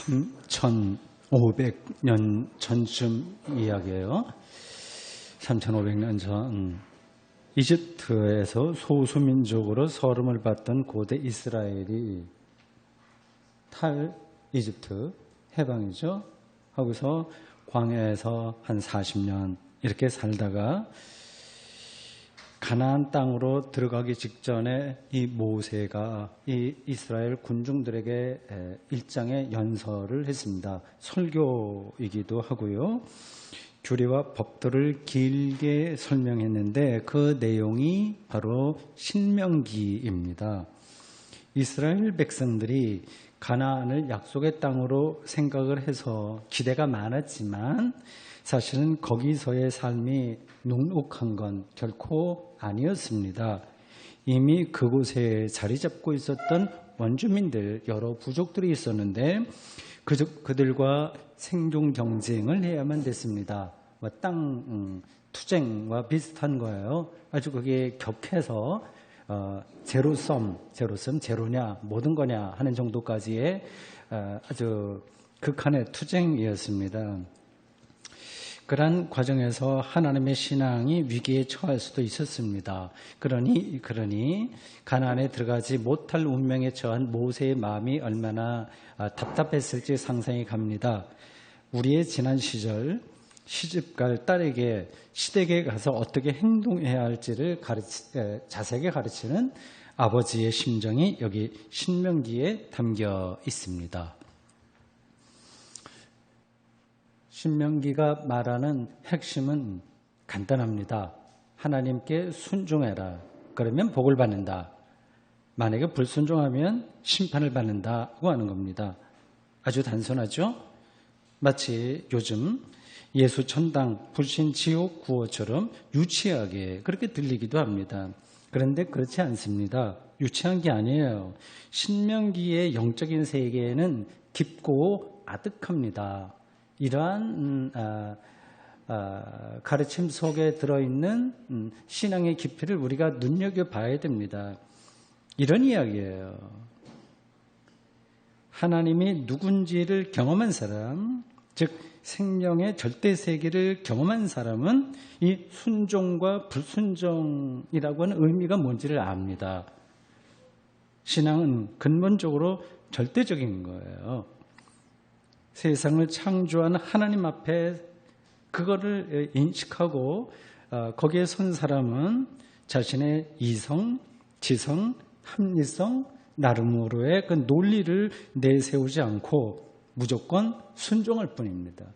3,500년 전쯤 이야기예요. 3,500년 전 이집트에서 소수민족으로 서름을 받던 고대 이스라엘이 이집트 해방이죠. 하고서 광야에서 한 40년 이렇게 살다가 가나안 땅으로 들어가기 직전에 이 모세가 이 이스라엘 군중들에게 일장의 연설을 했습니다. 설교이기도 하고요. 규례와 법도를 길게 설명했는데 그 내용이 바로 신명기입니다. 이스라엘 백성들이 가나안을 약속의 땅으로 생각을 해서 기대가 많았지만 사실은 거기서의 삶이 녹록한 건 결코 아니었습니다. 이미 그곳에 자리 잡고 있었던 원주민들, 여러 부족들이 있었는데 그들과 생존 경쟁을 해야만 됐습니다. 땅 투쟁과 비슷한 거예요. 아주 그게 격해서 제로섬, 제로냐, 모든 거냐 하는 정도까지의 아주 극한의 투쟁이었습니다. 그러한 과정에서 하나님의 신앙이 위기에 처할 수도 있었습니다. 그러니 가나안에 들어가지 못할 운명에 처한 모세의 마음이 얼마나 답답했을지 상상이 갑니다. 우리의 지난 시절 시집갈 딸에게 시댁에 가서 어떻게 행동해야 할지를 자세하게 가르치는 아버지의 심정이 여기 신명기에 담겨 있습니다. 신명기가 말하는 핵심은 간단합니다. 하나님께 순종해라. 그러면 복을 받는다. 만약에 불순종하면 심판을 받는다고 하는 겁니다. 아주 단순하죠? 마치 요즘 예수 천당, 불신 지옥 구호처럼 유치하게 그렇게 들리기도 합니다. 그런데 그렇지 않습니다. 유치한 게 아니에요. 신명기의 영적인 세계에는 깊고 아득합니다. 이러한 가르침 속에 들어있는 신앙의 깊이를 우리가 눈여겨봐야 됩니다. 이런 이야기예요. 하나님이 누군지를 경험한 사람, 즉 생명의 절대세계를 경험한 사람은 이 순종과 불순종이라고 하는 의미가 뭔지를 압니다. 신앙은 근본적으로 절대적인 거예요. 세상을 창조한 하나님 앞에 그거를 인식하고 거기에 선 사람은 자신의 이성, 지성, 합리성, 나름으로의 그 논리를 내세우지 않고 무조건 순종할 뿐입니다.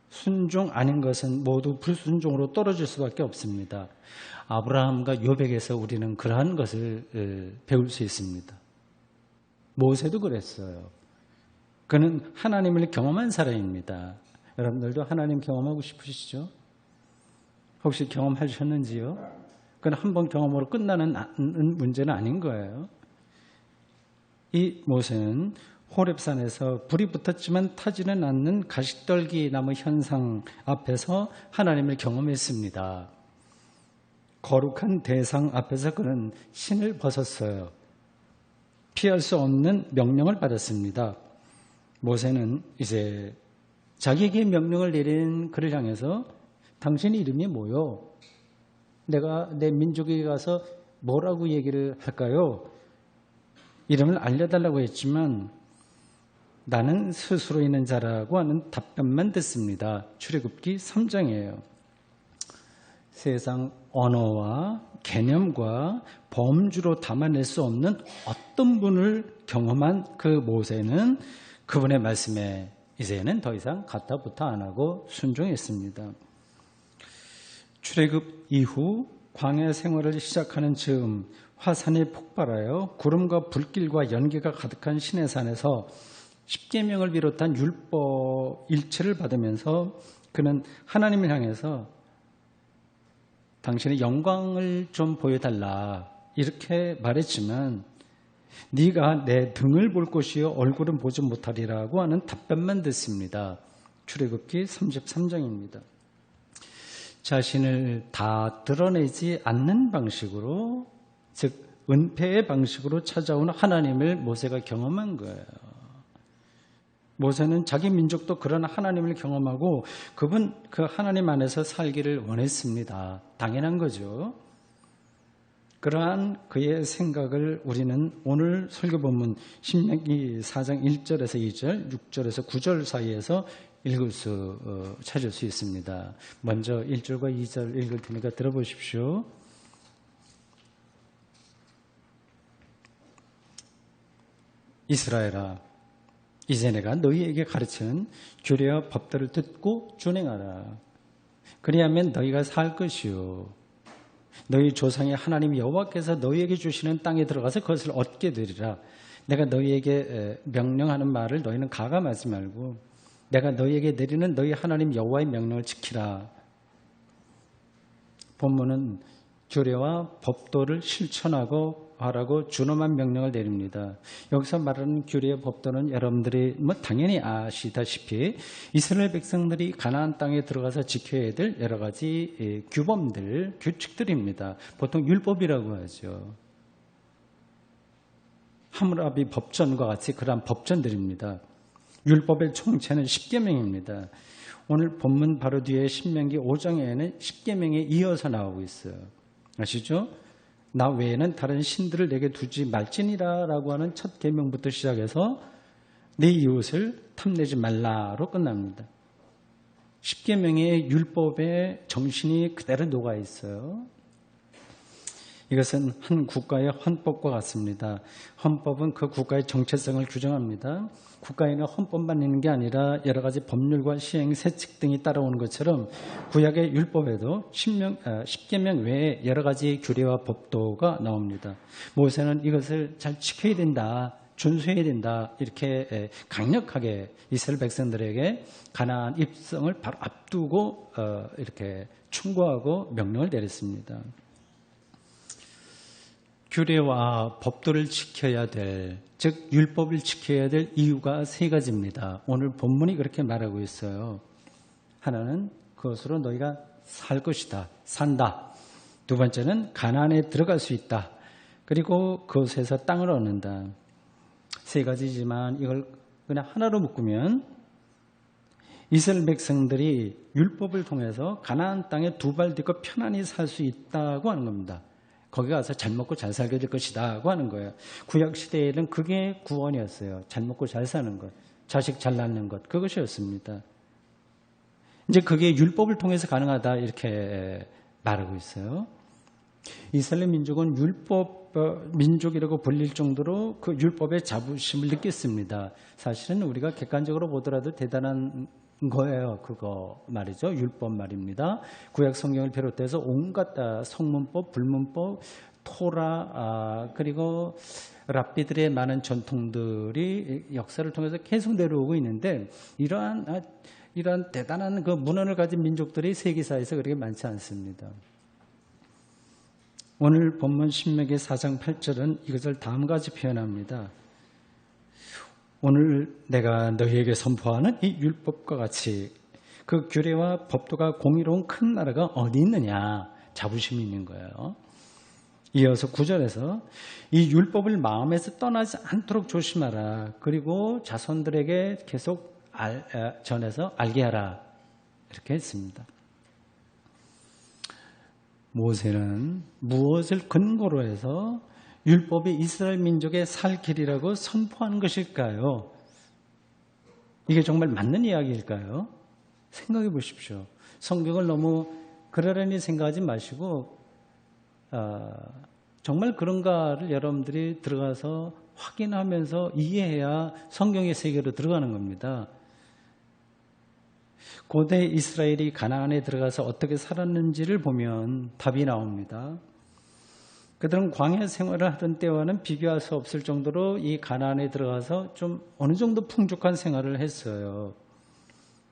순종 아닌 것은 모두 불순종으로 떨어질 수밖에 없습니다. 아브라함과 요백에서 우리는 그러한 것을 배울 수 있습니다. 모세도 그랬어요. 그는 하나님을 경험한 사람입니다. 여러분들도 하나님 경험하고 싶으시죠? 혹시 경험하셨는지요? 그건 한 번 경험으로 끝나는 문제는 아닌 거예요. 이 모세는 호렙산에서 불이 붙었지만 타지는 않는 가시떨기 나무 현상 앞에서 하나님을 경험했습니다. 거룩한 대상 앞에서 그는 신을 벗었어요. 피할 수 없는 명령을 받았습니다. 모세는 이제 자기에게 명령을 내린 그를 향해서 당신의 이름이 뭐요? 내가 내 민족에 가서 뭐라고 얘기를 할까요? 이름을 알려달라고 했지만 나는 스스로 있는 자라고 하는 답변만 듣습니다. 출애굽기 3장이에요. 세상 언어와 개념과 범주로 담아낼 수 없는 어떤 분을 경험한 그 모세는 그분의 말씀에 이제는 더 이상 가타부타 안 하고 순종했습니다. 출애굽 이후 광야 생활을 시작하는 즈음 화산이 폭발하여 구름과 불길과 연기가 가득한 시내산에서 십계명을 비롯한 율법 일체를 받으면서 그는 하나님을 향해서 당신의 영광을 좀 보여달라 이렇게 말했지만 네가 내 등을 볼 것이요 얼굴은 보지 못하리라고 하는 답변만 듣습니다. 출애굽기 33장입니다. 자신을 다 드러내지 않는 방식으로 즉 은폐의 방식으로 찾아온 하나님을 모세가 경험한 거예요. 모세는 자기 민족도 그런 하나님을 경험하고 그 하나님 안에서 살기를 원했습니다. 당연한 거죠. 그러한 그의 생각을 우리는 오늘 설교 본문 신명기 4장 1절에서 2절, 6절에서 9절 사이에서 찾을 수 있습니다. 먼저 1절과 2절 읽을 테니까 들어보십시오. 이스라엘아, 이제 내가 너희에게 가르치는 규례와 법들을 듣고 준행하라. 그리하면 너희가 살 것이요 너희 조상의 하나님 여호와께서 너희에게 주시는 땅에 들어가서 그것을 얻게 되리라. 내가 너희에게 명령하는 말을 너희는 가감하지 말고 내가 너희에게 내리는 너희 하나님 여호와의 명령을 지키라. 본문은 규례와 법도를 실천하고 하라고 준엄한 명령을 내립니다. 여기서 말하는 규례의 법도는 여러분들이 당연히 아시다시피 이스라엘 백성들이 가나안 땅에 들어가서 지켜야 될 여러 가지 규범들, 규칙들입니다. 보통 율법이라고 하죠. 하므라비 법전과 같이 그러한 법전들입니다. 율법의 총체는 십계명입니다. 오늘 본문 바로 뒤에 신명기 5장에는 십계명에 이어서 나오고 있어요. 아시죠? 나 외에는 다른 신들을 내게 두지 말지니라 라고 하는 첫 계명부터 시작해서 내 이웃을 탐내지 말라로 끝납니다. 십계명의 율법의 정신이 그대로 녹아 있어요. 이것은 한 국가의 헌법과 같습니다. 헌법은 그 국가의 정체성을 규정합니다. 국가에는 헌법만 있는 게 아니라 여러 가지 법률과 시행, 세칙 등이 따라오는 것처럼 구약의 율법에도 십계명 외에 여러 가지 규례와 법도가 나옵니다. 모세는 이것을 잘 지켜야 된다, 준수해야 된다 이렇게 강력하게 이스라엘 백성들에게 가나안 입성을 바로 앞두고 이렇게 충고하고 명령을 내렸습니다. 규례와 법도를 지켜야 될, 즉 율법을 지켜야 될 이유가 세 가지입니다. 오늘 본문이 그렇게 말하고 있어요. 하나는 그것으로 너희가 살 것이다, 산다. 두 번째는 가나안에 들어갈 수 있다. 그리고 그것에서 땅을 얻는다. 세 가지지만 이걸 그냥 하나로 묶으면 이스라엘 백성들이 율법을 통해서 가나안 땅에 두 발 딛고 편안히 살 수 있다고 하는 겁니다. 거기 가서 잘 먹고 잘 살게 될 것이다 고 하는 거예요. 구약시대에는 그게 구원이었어요. 잘 먹고 잘 사는 것, 자식 잘 낳는 것, 그것이었습니다. 이제 그게 율법을 통해서 가능하다 이렇게 말하고 있어요. 이스라엘 민족은 율법 민족이라고 불릴 정도로 그 율법의 자부심을 느꼈습니다. 사실은 우리가 객관적으로 보더라도 대단한 거예요. 그거 말이죠. 율법 말입니다. 구약 성경을 비롯해서 온갖 성문법, 불문법, 토라 그리고 랍비들의 많은 전통들이 역사를 통해서 계속 내려오고 있는데 이러한 대단한 그 문헌을 가진 민족들이 세계사에서 그렇게 많지 않습니다. 오늘 본문 신명기 4장 8절은 이것을 다음과 같이 표현합니다. 오늘 내가 너희에게 선포하는 이 율법과 같이 그 규례와 법도가 공의로운 큰 나라가 어디 있느냐, 자부심이 있는 거예요. 이어서 9절에서 이 율법을 마음에서 떠나지 않도록 조심하라. 그리고 자손들에게 계속 전해서 알게 하라. 이렇게 했습니다. 모세는 무엇을 근거로 해서 율법이 이스라엘 민족의 살 길이라고 선포한 것일까요? 이게 정말 맞는 이야기일까요? 생각해 보십시오. 성경을 너무 그러려니 생각하지 마시고 정말 그런가를 여러분들이 들어가서 확인하면서 이해해야 성경의 세계로 들어가는 겁니다. 고대 이스라엘이 가나안에 들어가서 어떻게 살았는지를 보면 답이 나옵니다. 그들은 광야 생활을 하던 때와는 비교할 수 없을 정도로 이 가나안에 들어가서 좀 어느 정도 풍족한 생활을 했어요.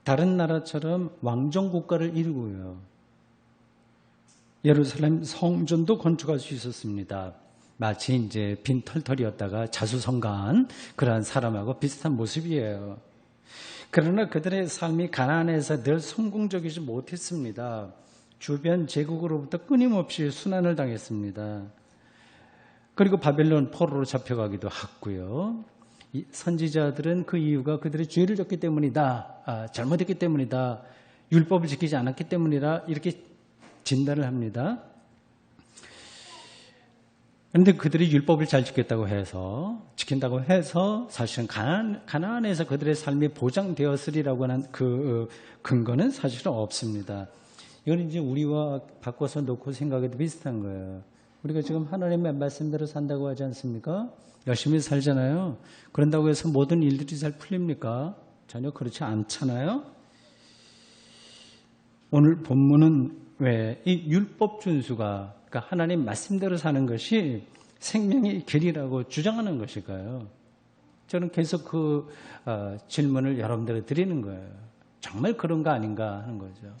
다른 나라처럼 왕정 국가를 이루고요. 예루살렘 성전도 건축할 수 있었습니다. 마치 이제 빈털털이었다가 자수성가한 그러한 사람하고 비슷한 모습이에요. 그러나 그들의 삶이 가나안에서 늘 성공적이지 못했습니다. 주변 제국으로부터 끊임없이 순환을 당했습니다. 그리고 바벨론 포로로 잡혀가기도 했고요. 선지자들은 그 이유가 그들의 죄를 졌기 때문이다. 잘못했기 때문이다. 율법을 지키지 않았기 때문이라 이렇게 진단을 합니다. 그런데 그들이 율법을 잘 지킨다고 해서 사실은 가나안에서 그들의 삶이 보장되었으리라고 하는 그 근거는 사실은 없습니다. 이건 이제 우리와 바꿔서 놓고 생각해도 비슷한 거예요. 우리가 지금 하나님의 말씀대로 산다고 하지 않습니까? 열심히 살잖아요. 그런다고 해서 모든 일들이 잘 풀립니까? 전혀 그렇지 않잖아요. 오늘 본문은 왜 이 율법 준수가, 그러니까 하나님 말씀대로 사는 것이 생명의 길이라고 주장하는 것일까요? 저는 계속 그 질문을 여러분들에게 드리는 거예요. 정말 그런가 아닌가 하는 거죠.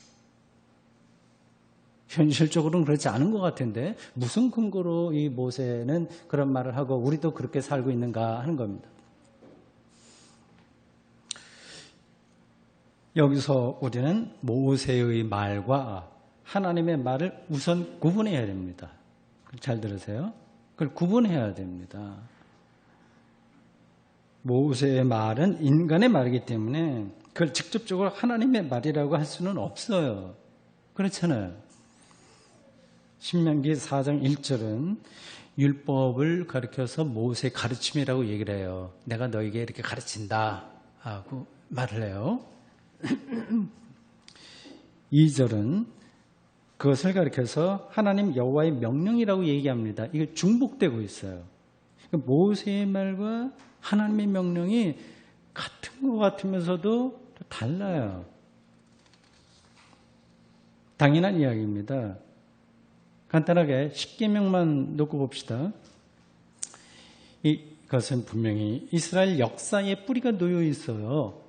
현실적으로는 그렇지 않은 것 같은데 무슨 근거로 이 모세는 그런 말을 하고 우리도 그렇게 살고 있는가 하는 겁니다. 여기서 우리는 모세의 말과 하나님의 말을 우선 구분해야 됩니다. 잘 들으세요. 그걸 구분해야 됩니다. 모세의 말은 인간의 말이기 때문에 그걸 직접적으로 하나님의 말이라고 할 수는 없어요. 그렇잖아요. 신명기 4장 1절은 율법을 가르쳐서 모세 가르침이라고 얘기를 해요. 내가 너에게 이렇게 가르친다 하고 말을 해요. 2절은 그것을 가르쳐서 하나님 여호와의 명령이라고 얘기합니다. 이게 중복되고 있어요. 모세의 말과 하나님의 명령이 같은 것 같으면서도 달라요. 당연한 이야기입니다. 간단하게 10계명만 놓고 봅시다. 이것은 분명히 이스라엘 역사에 뿌리가 놓여 있어요.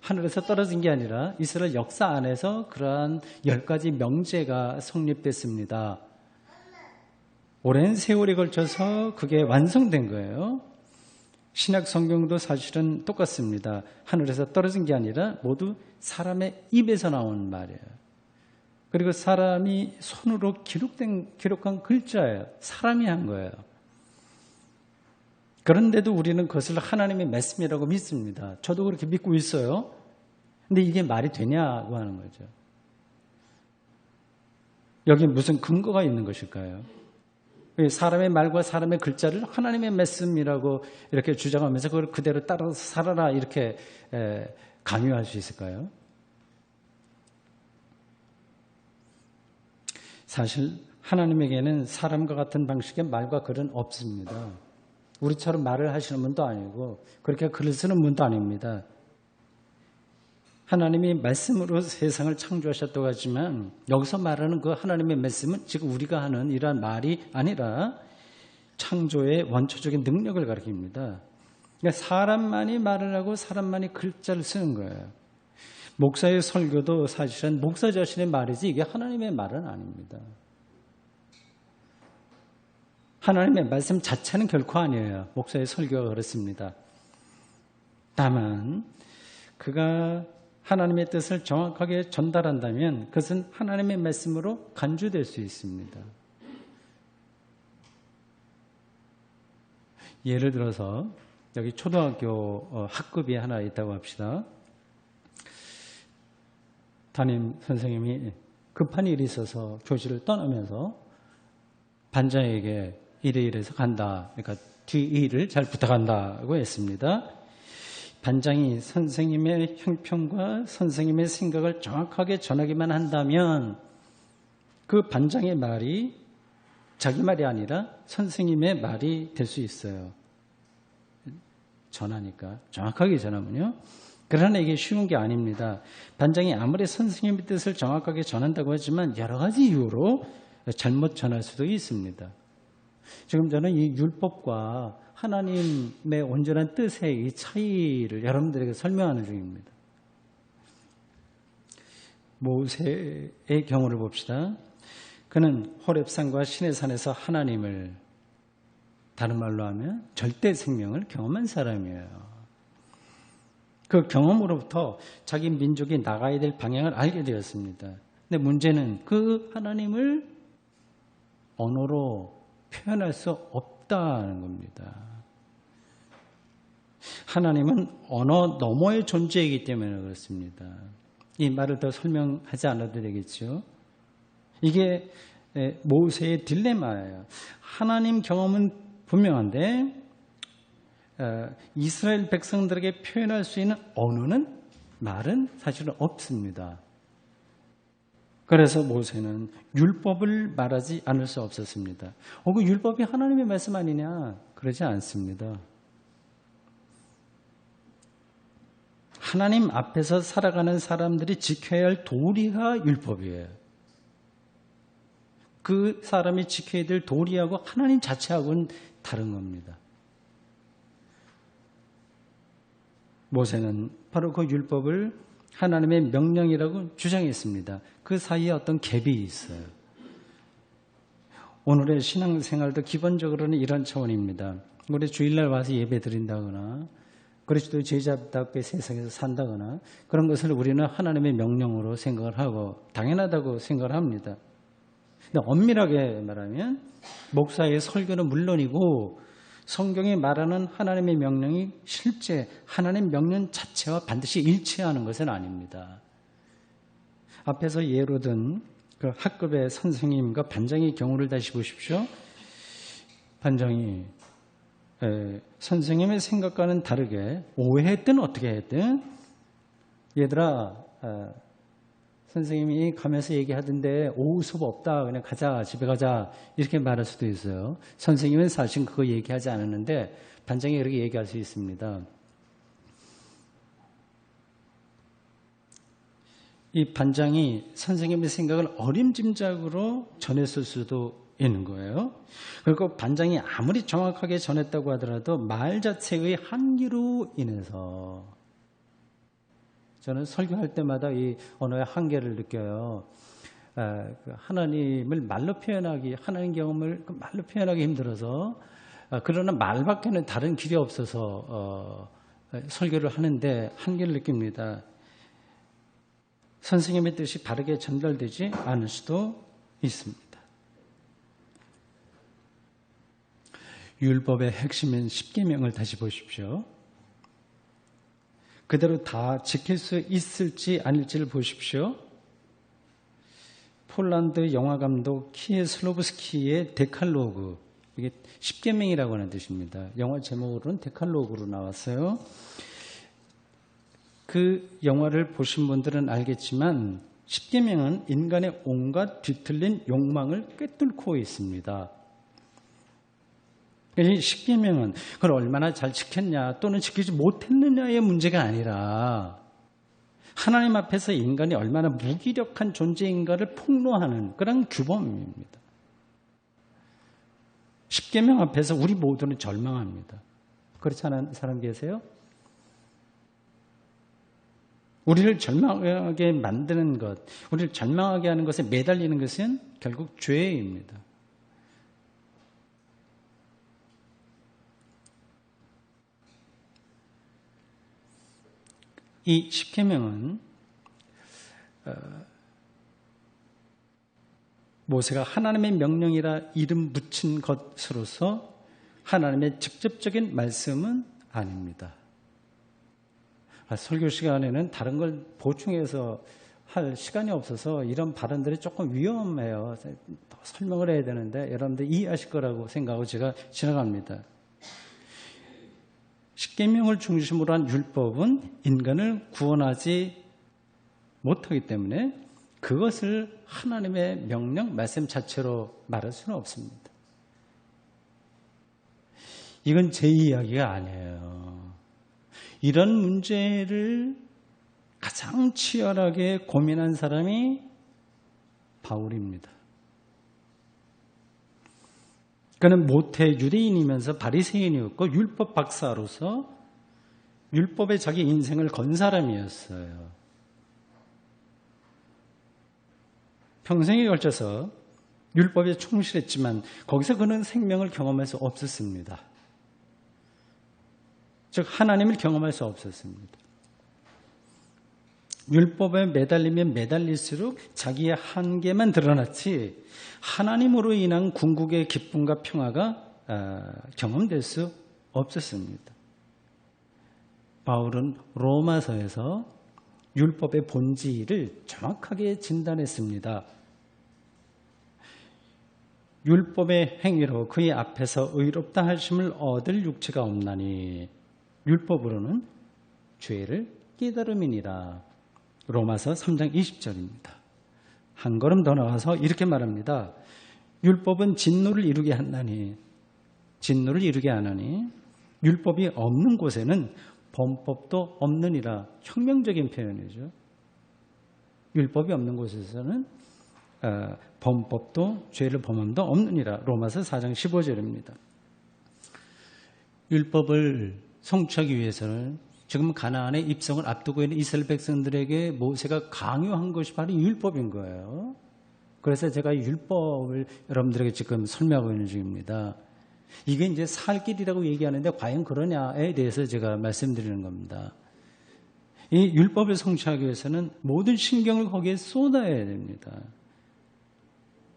하늘에서 떨어진 게 아니라 이스라엘 역사 안에서 그러한 10가지 명제가 성립됐습니다. 오랜 세월에 걸쳐서 그게 완성된 거예요. 신약 성경도 사실은 똑같습니다. 하늘에서 떨어진 게 아니라 모두 사람의 입에서 나온 말이에요. 그리고 사람이 손으로 기록한 글자예요. 사람이 한 거예요. 그런데도 우리는 그것을 하나님의 말씀이라고 믿습니다. 저도 그렇게 믿고 있어요. 근데 이게 말이 되냐고 하는 거죠. 여기 무슨 근거가 있는 것일까요? 사람의 말과 사람의 글자를 하나님의 말씀이라고 이렇게 주장하면서 그걸 그대로 따라서 살아라 이렇게 강요할 수 있을까요? 사실 하나님에게는 사람과 같은 방식의 말과 글은 없습니다. 우리처럼 말을 하시는 분도 아니고 그렇게 글을 쓰는 분도 아닙니다. 하나님이 말씀으로 세상을 창조하셨다고 하지만 여기서 말하는 그 하나님의 말씀은 지금 우리가 하는 이러한 말이 아니라 창조의 원초적인 능력을 가리킵니다. 그러니까 사람만이 말을 하고 사람만이 글자를 쓰는 거예요. 목사의 설교도 사실은 목사 자신의 말이지 이게 하나님의 말은 아닙니다. 하나님의 말씀 자체는 결코 아니에요. 목사의 설교가 그렇습니다. 다만 그가 하나님의 뜻을 정확하게 전달한다면 그것은 하나님의 말씀으로 간주될 수 있습니다. 예를 들어서 여기 초등학교 학급이 하나 있다고 합시다. 담임 선생님이 급한 일이 있어서 교실을 떠나면서 반장에게 이래서 간다. 그러니까 뒤 일을 잘 부탁한다고 했습니다. 반장이 선생님의 형평과 선생님의 생각을 정확하게 전하기만 한다면 그 반장의 말이 자기 말이 아니라 선생님의 말이 될 수 있어요. 전하니까 정확하게 전하면요. 그러나 이게 쉬운 게 아닙니다. 반장이 아무리 선생님의 뜻을 정확하게 전한다고 하지만 여러 가지 이유로 잘못 전할 수도 있습니다. 지금 저는 이 율법과 하나님의 온전한 뜻의 이 차이를 여러분들에게 설명하는 중입니다. 모세의 경우를 봅시다. 그는 호렙산과 시내산에서 하나님을, 다른 말로 하면 절대 생명을 경험한 사람이에요. 그 경험으로부터 자기 민족이 나가야 될 방향을 알게 되었습니다. 근데 문제는 그 하나님을 언어로 표현할 수 없다는 겁니다. 하나님은 언어 너머의 존재이기 때문에 그렇습니다. 이 말을 더 설명하지 않아도 되겠죠. 이게 모세의 딜레마예요. 하나님 경험은 분명한데 이스라엘 백성들에게 표현할 수 있는 언어는 말은 사실은 없습니다. 그래서 모세는 율법을 말하지 않을 수 없었습니다. 그 율법이 하나님의 말씀 아니냐? 그러지 않습니다. 하나님 앞에서 살아가는 사람들이 지켜야 할 도리가 율법이에요. 그 사람이 지켜야 될 도리하고 하나님 자체하고는 다른 겁니다. 모세는 바로 그 율법을 하나님의 명령이라고 주장했습니다. 그 사이에 어떤 갭이 있어요. 오늘의 신앙생활도 기본적으로는 이런 차원입니다. 우리 주일날 와서 예배 드린다거나 그리스도의 제자답게 세상에서 산다거나 그런 것을 우리는 하나님의 명령으로 생각을 하고 당연하다고 생각을 합니다. 근데 엄밀하게 말하면 목사의 설교는 물론이고 성경이 말하는 하나님의 명령이 실제 하나님 명령 자체와 반드시 일치하는 것은 아닙니다. 앞에서 예로 든 그 학급의 선생님과 반장의 경우를 다시 보십시오. 반장이 선생님의 생각과는 다르게 오해했든 어떻게 했든 얘들아 선생님이 가면서 얘기하던데 오후 수업 없다 그냥 가자 집에 가자 이렇게 말할 수도 있어요. 선생님은 사실 그거 얘기하지 않았는데 반장이 그렇게 얘기할 수 있습니다. 이 반장이 선생님의 생각을 어림짐작으로 전했을 수도 있는 거예요. 그리고 반장이 아무리 정확하게 전했다고 하더라도 말 자체의 한계로 인해서 저는 설교할 때마다 이 언어의 한계를 느껴요. 하나님을 말로 표현하기, 하나님 경험을 말로 표현하기 힘들어서 그러나 말밖에는 다른 길이 없어서 설교를 하는데 한계를 느낍니다. 선생님의 뜻이 바르게 전달되지 않을 수도 있습니다. 율법의 핵심인 십계명을 다시 보십시오. 그대로 다 지킬 수 있을지 아닐지를 보십시오. 폴란드 영화감독 키에슬로브스키의 데칼로그, 이게 십계명이라고 하는 뜻입니다. 영화 제목으로는 데칼로그로 나왔어요. 그 영화를 보신 분들은 알겠지만 십계명은 인간의 온갖 뒤틀린 욕망을 꿰뚫고 있습니다. 이 십계명은 그걸 얼마나 잘 지켰냐 또는 지키지 못했느냐의 문제가 아니라 하나님 앞에서 인간이 얼마나 무기력한 존재인가를 폭로하는 그런 규범입니다. 십계명 앞에서 우리 모두는 절망합니다. 그렇지 않은 사람 계세요? 우리를 절망하게 만드는 것, 우리를 절망하게 하는 것에 매달리는 것은 결국 죄입니다. 이 십계명은 모세가 하나님의 명령이라 이름 붙인 것으로서 하나님의 직접적인 말씀은 아닙니다. 설교 시간에는 다른 걸 보충해서 할 시간이 없어서 이런 발언들이 조금 위험해요. 더 설명을 해야 되는데 여러분들 이해하실 거라고 생각하고 제가 지나갑니다. 십계명을 중심으로 한 율법은 인간을 구원하지 못하기 때문에 그것을 하나님의 명령, 말씀 자체로 말할 수는 없습니다. 이건 제 이야기가 아니에요. 이런 문제를 가장 치열하게 고민한 사람이 바울입니다. 그는 모태 유대인이면서 바리새인이었고 율법 박사로서 율법에 자기 인생을 건 사람이었어요. 평생에 걸쳐서 율법에 충실했지만 거기서 그는 생명을 경험할 수 없었습니다. 즉 하나님을 경험할 수 없었습니다. 율법에 매달리면 매달릴수록 자기의 한계만 드러났지 하나님으로 인한 궁극의 기쁨과 평화가 경험될 수 없었습니다. 바울은 로마서에서 율법의 본질을 정확하게 진단했습니다. 율법의 행위로 그의 앞에서 의롭다 하심을 얻을 육체가 없나니 율법으로는 죄를 깨달음이니라. 로마서 3장 20절입니다. 한 걸음 더 나가서 이렇게 말합니다. 율법은 진노를 이루게 하나니 율법이 없는 곳에는 범법도 없느니라. 혁명적인 표현이죠. 율법이 없는 곳에서는 범법도 죄를 범함도 없느니라. 로마서 4장 15절입니다. 율법을 성취하기 위해서는 지금 가나안의 입성을 앞두고 있는 이스라엘 백성들에게 모세가 강요한 것이 바로 율법인 거예요. 그래서 제가 율법을 여러분들에게 지금 설명하고 있는 중입니다. 이게 이제 살 길이라고 얘기하는데 과연 그러냐에 대해서 제가 말씀드리는 겁니다. 이 율법을 성취하기 위해서는 모든 신경을 거기에 쏟아야 됩니다.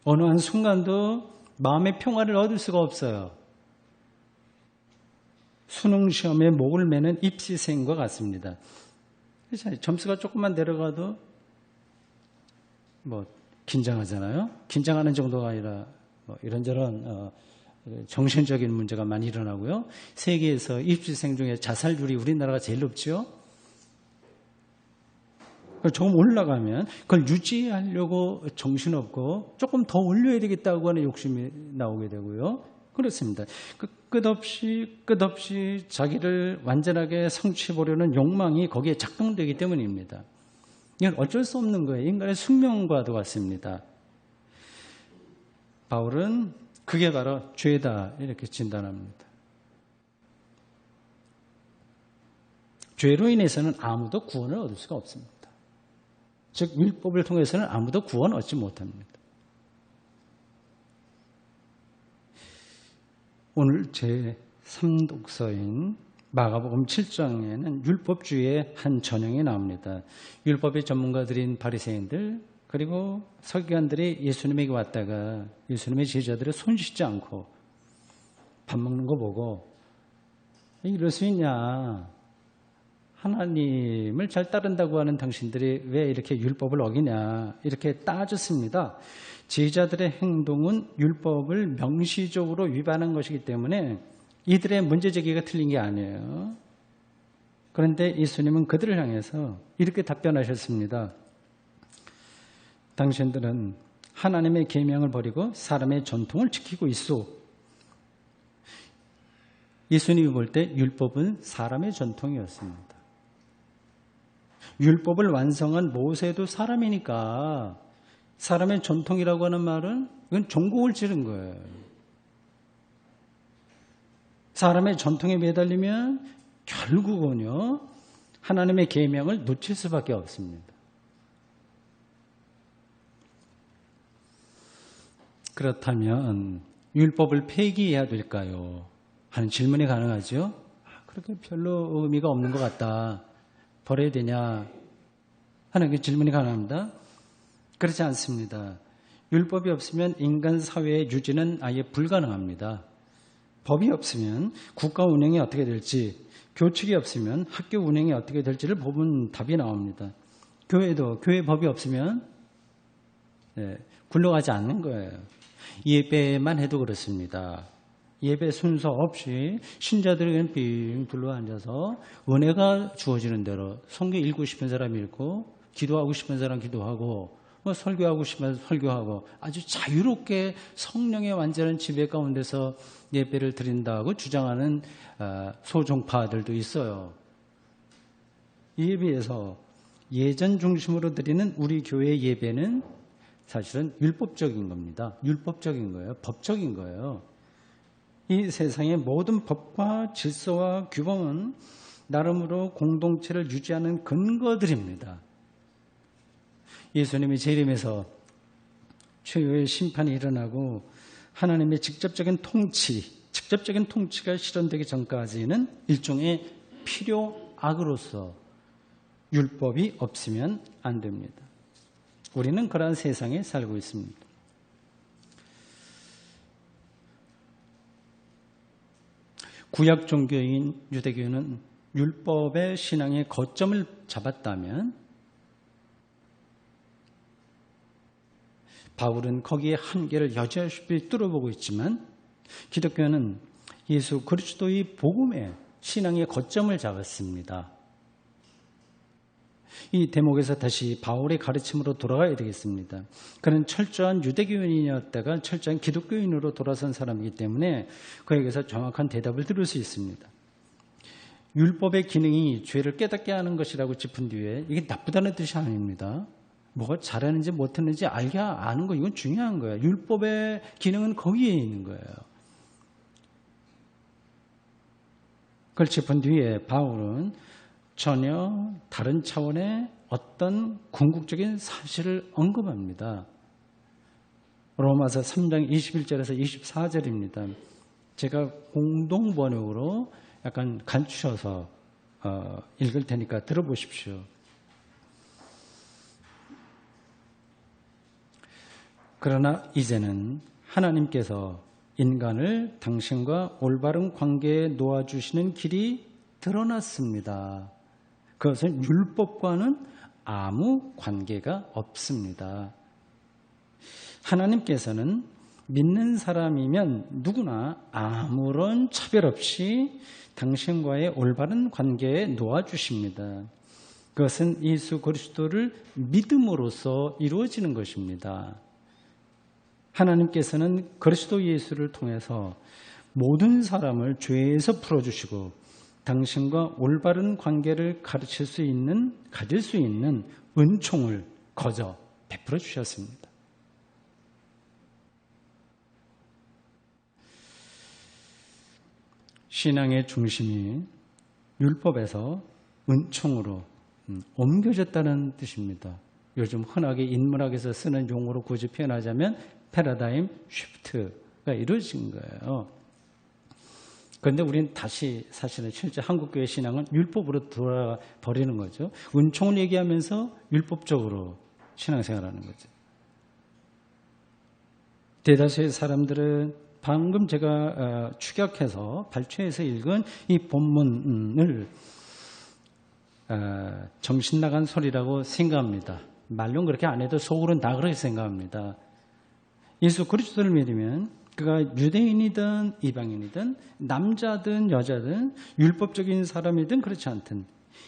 어느 한 순간도 마음의 평화를 얻을 수가 없어요. 수능 시험에 목을 매는 입시생과 같습니다. 점수가 조금만 내려가도 긴장하잖아요. 긴장하는 정도가 아니라 이런저런 정신적인 문제가 많이 일어나고요. 세계에서 입시생 중에 자살률이 우리나라가 제일 높죠. 조금 올라가면 그걸 유지하려고 정신없고 조금 더 올려야 되겠다고 하는 욕심이 나오게 되고요. 그렇습니다. 끝없이 자기를 완전하게 성취해 보려는 욕망이 거기에 작동되기 때문입니다. 이건 어쩔 수 없는 거예요. 인간의 숙명과도 같습니다. 바울은 그게 바로 죄다 이렇게 진단합니다. 죄로 인해서는 아무도 구원을 얻을 수가 없습니다. 즉 율법을 통해서는 아무도 구원 얻지 못합니다. 오늘 제 3독서인 마가복음 7장에는 율법주의의 한 전형이 나옵니다. 율법의 전문가들인 바리새인들 그리고 서기관들이 예수님에게 왔다가 예수님의 제자들을 손 씻지 않고 밥 먹는 거 보고 이럴 수 있냐? 하나님을 잘 따른다고 하는 당신들이 왜 이렇게 율법을 어기냐? 이렇게 따졌습니다. 제자들의 행동은 율법을 명시적으로 위반한 것이기 때문에 이들의 문제제기가 틀린 게 아니에요. 그런데 예수님은 그들을 향해서 이렇게 답변하셨습니다. 당신들은 하나님의 계명을 버리고 사람의 전통을 지키고 있소. 예수님이 볼 때 율법은 사람의 전통이었습니다. 율법을 완성한 모세도 사람이니까 사람의 전통이라고 하는 말은 이건 종국을 찌른 거예요. 사람의 전통에 매달리면 결국은요 하나님의 계명을 놓칠 수밖에 없습니다. 그렇다면 율법을 폐기해야 될까요? 하는 질문이 가능하죠. 그렇게 별로 의미가 없는 것 같다. 버려야 되냐? 하는 그 질문이 가능합니다. 그렇지 않습니다. 율법이 없으면 인간 사회의 유지는 아예 불가능합니다. 법이 없으면 국가 운영이 어떻게 될지, 교칙이 없으면 학교 운영이 어떻게 될지를 보면 답이 나옵니다. 교회도 교회 법이 없으면 굴러가지 않는 거예요. 예배만 해도 그렇습니다. 예배 순서 없이 신자들이 그냥 빙 둘러앉아서 은혜가 주어지는 대로 성경 읽고 싶은 사람 읽고 기도하고 싶은 사람 기도하고 설교하고 싶으면 설교하고 아주 자유롭게 성령의 완전한 지배 가운데서 예배를 드린다고 주장하는 소종파들도 있어요. 이에 비해서 예전 중심으로 드리는 우리 교회의 예배는 사실은 율법적인 겁니다. 율법적인 거예요. 법적인 거예요. 이 세상의 모든 법과 질서와 규범은 나름으로 공동체를 유지하는 근거들입니다. 예수님의 재림에서 최후의 심판이 일어나고 하나님의 직접적인 통치가 실현되기 전까지는 일종의 필요악으로서 율법이 없으면 안 됩니다. 우리는 그러한 세상에 살고 있습니다. 구약 종교인 유대교는 율법의 신앙의 거점을 잡았다면 바울은 거기에 한계를 여지없이 뚫어보고 있지만 기독교는 예수 그리스도의 복음의 신앙의 거점을 잡았습니다. 이 대목에서 다시 바울의 가르침으로 돌아가야 되겠습니다. 그는 철저한 유대교인이었다가 철저한 기독교인으로 돌아선 사람이기 때문에 그에게서 정확한 대답을 들을 수 있습니다. 율법의 기능이 죄를 깨닫게 하는 것이라고 짚은 뒤에 이게 나쁘다는 뜻이 아닙니다. 뭐가 잘하는지 못했는지 알게 아는 거 이건 중요한 거예요. 율법의 기능은 거기에 있는 거예요. 그걸 짚은 뒤에 바울은 전혀 다른 차원의 어떤 궁극적인 사실을 언급합니다. 로마서 3장 21절에서 24절입니다. 제가 공동 번역으로 약간 간추려서 읽을 테니까 들어보십시오. 그러나 이제는 하나님께서 인간을 당신과 올바른 관계에 놓아주시는 길이 드러났습니다. 그것은 율법과는 아무 관계가 없습니다. 하나님께서는 믿는 사람이면 누구나 아무런 차별 없이 당신과의 올바른 관계에 놓아주십니다. 그것은 예수 그리스도를 믿음으로써 이루어지는 것입니다. 하나님께서는 그리스도 예수를 통해서 모든 사람을 죄에서 풀어주시고 당신과 올바른 관계를 가질 수 있는 은총을 거저 베풀어 주셨습니다. 신앙의 중심이 율법에서 은총으로 옮겨졌다는 뜻입니다. 요즘 흔하게 인문학에서 쓰는 용어로 굳이 표현하자면 패러다임 쉬프트가 이루어진 거예요. 그런데 우리는 다시 사실은 실제 한국교회 신앙은 율법으로 돌아가 버리는 거죠. 은총을 얘기하면서 율법적으로 신앙생활하는 거죠. 대다수의 사람들은 방금 제가 축약해서 발췌해서 읽은 이 본문을 정신 나간 소리라고 생각합니다. 말로는 그렇게 안 해도 속으로는 다 그렇게 생각합니다. 예수 그리스도를 믿으면 그가 유대인이든 이방인이든 남자든 여자든 율법적인 사람이든 그렇지 않든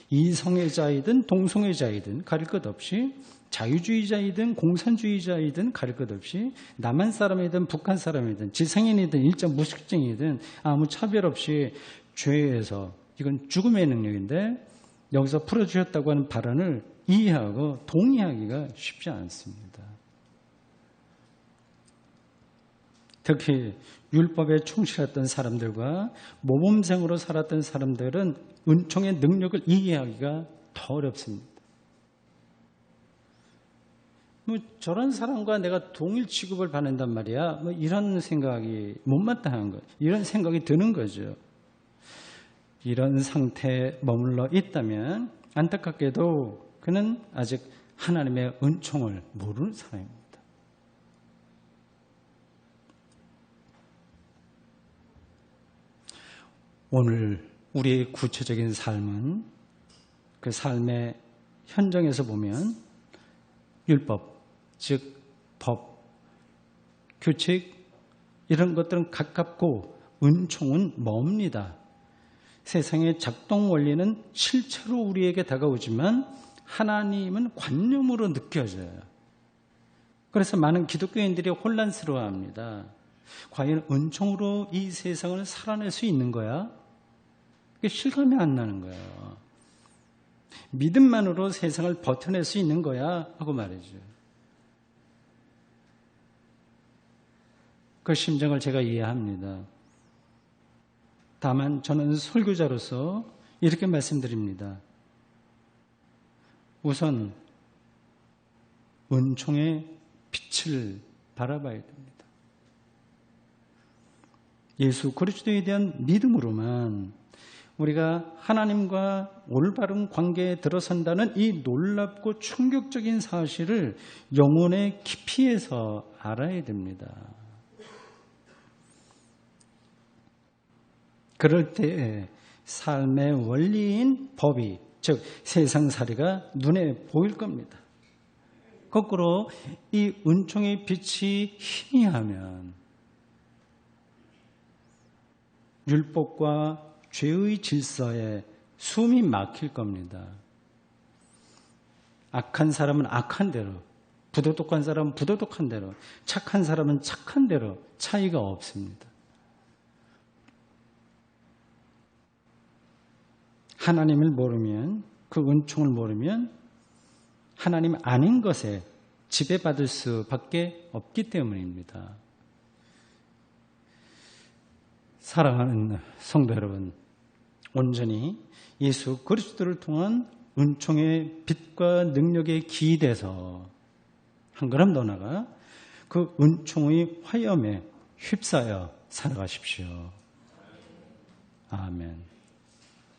이성애자이든 동성애자이든 가릴 것 없이 자유주의자이든 공산주의자이든 가릴 것 없이 남한 사람이든 북한 사람이든 지상인이든 일정 무식증이든 아무 차별 없이 죄에서 이건 죽음의 능력인데 여기서 풀어주셨다고 하는 발언을 이해하고 동의하기가 쉽지 않습니다. 특히 율법에 충실했던 사람들과 모범생으로 살았던 사람들은 은총의 능력을 이해하기가 더 어렵습니다. 저런 사람과 내가 동일 취급을 받는단 말이야. 이런 생각이 못마땅한 거, 이런 생각이 드는 거죠. 이런 상태에 머물러 있다면 안타깝게도 그는 아직 하나님의 은총을 모르는 사람입니다. 오늘 우리의 구체적인 삶은 그 삶의 현장에서 보면 율법, 즉 법, 규칙 이런 것들은 가깝고 은총은 멉니다. 세상의 작동 원리는 실체로 우리에게 다가오지만 하나님은 관념으로 느껴져요. 그래서 많은 기독교인들이 혼란스러워합니다. 과연 은총으로 이 세상을 살아낼 수 있는 거야? 그게 실감이 안 나는 거예요. 믿음만으로 세상을 버텨낼 수 있는 거야? 하고 말이죠. 그 심정을 제가 이해합니다. 다만 저는 설교자로서 이렇게 말씀드립니다. 우선 은총의 빛을 바라봐야 됩니다. 예수 그리스도에 대한 믿음으로만 우리가 하나님과 올바른 관계에 들어선다는 이 놀랍고 충격적인 사실을 영혼의 깊이에서 알아야 됩니다. 그럴 때 삶의 원리인 법이, 즉 세상살이가 눈에 보일 겁니다. 거꾸로 이 은총의 빛이 희미하면 율법과 죄의 질서에 숨이 막힐 겁니다. 악한 사람은 악한 대로, 부도덕한 사람은 부도덕한 대로, 착한 사람은 착한 대로 차이가 없습니다. 하나님을 모르면, 그 은총을 모르면 하나님 아닌 것에 지배받을 수밖에 없기 때문입니다. 사랑하는 성도 여러분, 온전히 예수 그리스도를 통한 은총의 빛과 능력에 기대서 한 걸음 더 나아가 그 은총의 화염에 휩싸여 살아가십시오. 아멘.